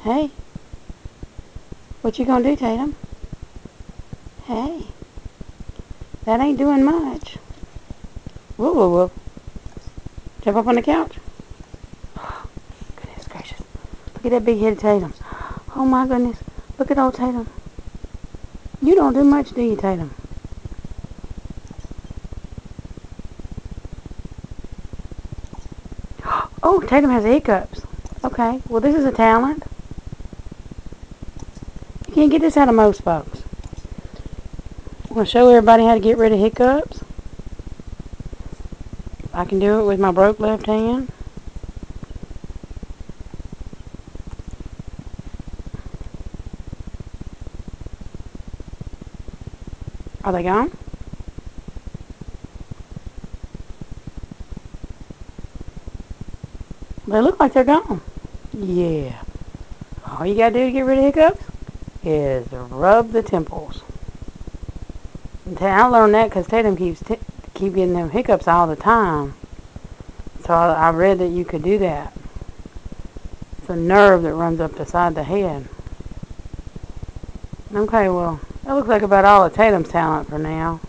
Hey, what you gonna do, Tatum? Hey, that ain't doing much. Whoa, whoa, whoa. Jump up on the couch. Goodness gracious. Look at that big head Tatum. Oh my goodness. Look at old Tatum. You don't do much, do you, Tatum? Oh, Tatum has hiccups. Okay, well this is a talent. You can't get this out of most folks. I'm going to show everybody how to get rid of hiccups. I can do it with my broke left hand. Are they gone? They look like they're gone. Yeah. All you gotta do to get rid of hiccups is rub the temples. I learned that because Tatum keep getting them hiccups all the time. So I read that you could do that. It's a nerve that runs up the side of the head. Okay, well, that looks like about all of Tatum's talent for now.